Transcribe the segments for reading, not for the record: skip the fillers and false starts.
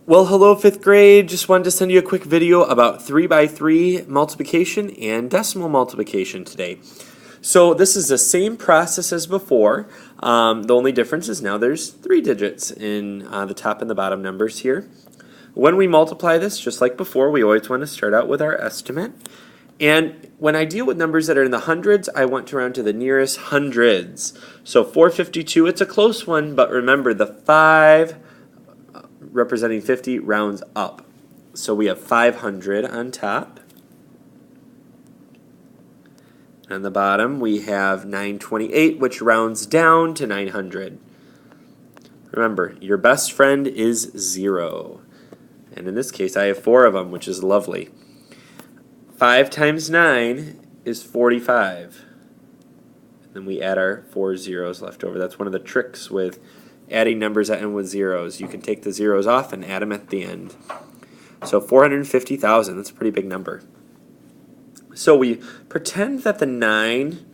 Well, hello, fifth grade. Just wanted to send you a quick video about 3 by 3 multiplication and decimal multiplication today. So this is the same process as before. The only difference is now there's 3 digits in the top and the bottom numbers here. When we multiply this, just like before, we always want to start out with our estimate. And when I deal with numbers that are in the hundreds, I want to round to the nearest hundreds. So 452, it's a close one, but remember the 5 representing 50 rounds up. So we have 500 on top. On the bottom we have 928, which rounds down to 900. Remember, your best friend is 0. And in this case I have 4 of them, which is lovely. 5 times 9 is 45. And then we add our 4 zeros left over. That's one of the tricks with adding numbers that end with zeros. You can take the zeros off and add them at the end. So 450,000, that's a pretty big number. So we pretend that the 9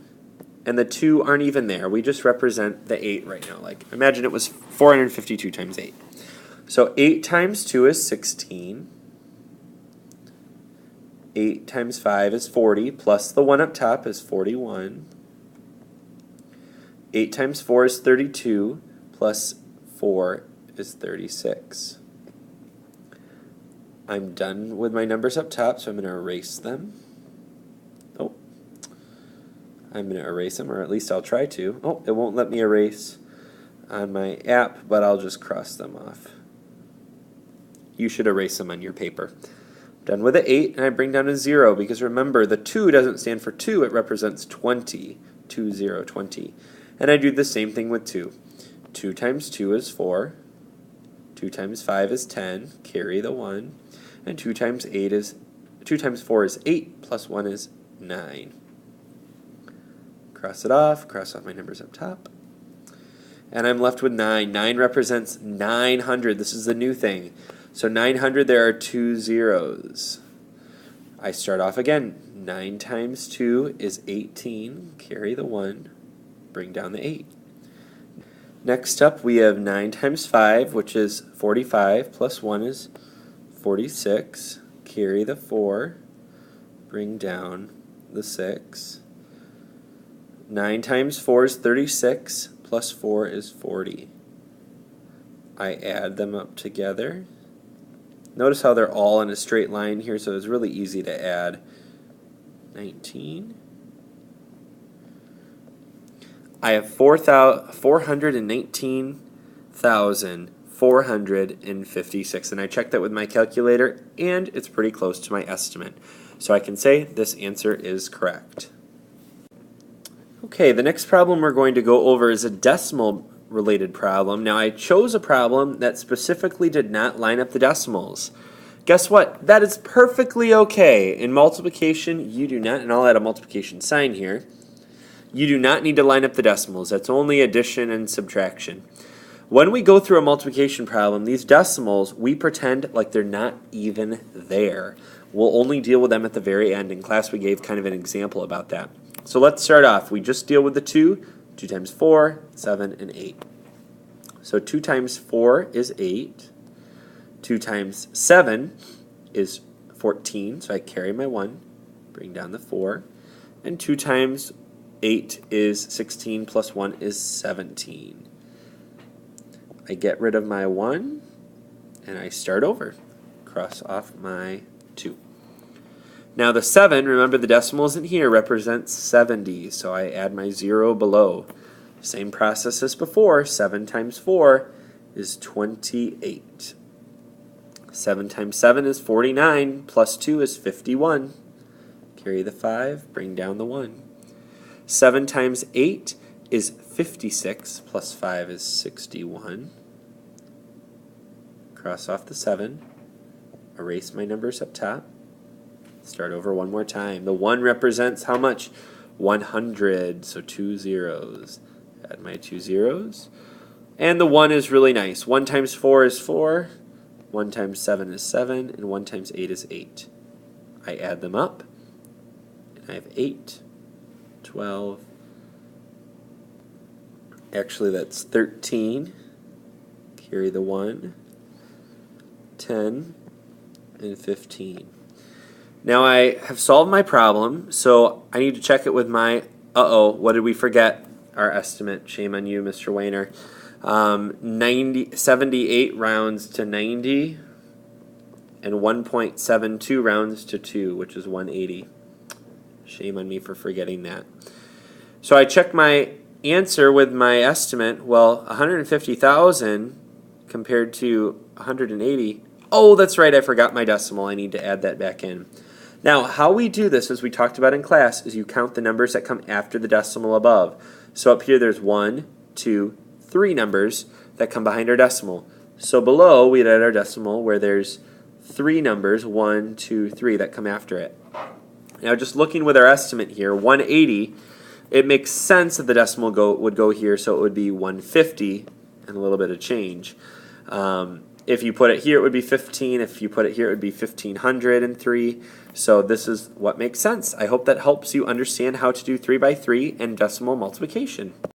and the 2 aren't even there. We just represent the 8 right now. Like, imagine it was 452 times 8. So 8 times 2 is 16. 8 times 5 is 40, plus the 1 up top is 41. 8 times 4 is 32. Plus 4 is 36. I'm done with my numbers up top, so I'm going to erase them. Oh, I'm going to erase them, or at least I'll try to. Oh, it won't let me erase on my app, but I'll just cross them off. You should erase them on your paper. Done with the 8, and I bring down a 0, because remember, the 2 doesn't stand for 2, it represents 20. 20, 20. And I do the same thing with 2. 2 times 2 is 4, 2 times 5 is 10, carry the 1, and 2 times 4 is 8, plus 1 is 9. Cross off my numbers up top, and I'm left with 9. 9 represents 900, this is the new thing. So 900, there are 2 zeros. I start off again, 9 times 2 is 18, carry the 1, bring down the 8. Next up, we have 9 times 5, which is 45, plus 1 is 46. Carry the 4, bring down the 6. 9 times 4 is 36, plus 4 is 40. I add them up together. Notice how they're all in a straight line here, so it's really easy to add. 19. I have 419,456, and I checked that with my calculator, and it's pretty close to my estimate. So I can say this answer is correct. Okay, the next problem we're going to go over is a decimal related problem. Now I chose a problem that specifically did not line up the decimals. Guess what? That is perfectly okay. In multiplication, you do not, and I'll add a multiplication sign here, you do not need to line up the decimals. That's only addition and subtraction. When we go through a multiplication problem, these decimals, we pretend like they're not even there. We'll only deal with them at the very end. In class, we gave kind of an example about that. So let's start off. We just deal with the 2. 2 times 4, 7, and 8. So 2 times 4 is 8. 2 times 7 is 14, so I carry my 1, bring down the 4. And 2 times 8 is 16, plus 1 is 17. I get rid of my 1, and I start over. Cross off my 2. Now the 7, remember the decimal isn't here, represents 70, so I add my 0 below. Same process as before, 7 times 4 is 28. 7 times 7 is 49, plus 2 is 51. Carry the 5, bring down the 1. 7 times 8 is 56, plus 5 is 61. Cross off the 7, erase my numbers up top, start over one more time. The 1 represents how much? 100, so 2 zeros. Add my 2 zeros. And the 1 is really nice. 1 times 4 is 4, 1 times 7 is 7, and 1 times 8 is 8. I add them up, and I have 8. 12, actually that's 13, carry the 1, 10, and 15. Now I have solved my problem, so I need to check it with my, what did we forget? Our estimate. Shame on you, Mr. Weiner. 78 rounds to 90, and 1.72 rounds to 2, which is 180. Shame on me for forgetting that. So I checked my answer with my estimate. Well, 150,000 compared to 180. Oh, that's right, I forgot my decimal. I need to add that back in. Now, how we do this, as we talked about in class, is you count the numbers that come after the decimal above. So up here there's 1, 2, 3 numbers that come behind our decimal. So below we'd add our decimal where there's 3 numbers, 1, 2, 3, that come after it. Now just looking with our estimate here, 180, it makes sense that the decimal would go here, so it would be 150 and a little bit of change. If you put it here, it would be 15. If you put it here, it would be 1,503. So this is what makes sense. I hope that helps you understand how to do 3 by 3 and decimal multiplication.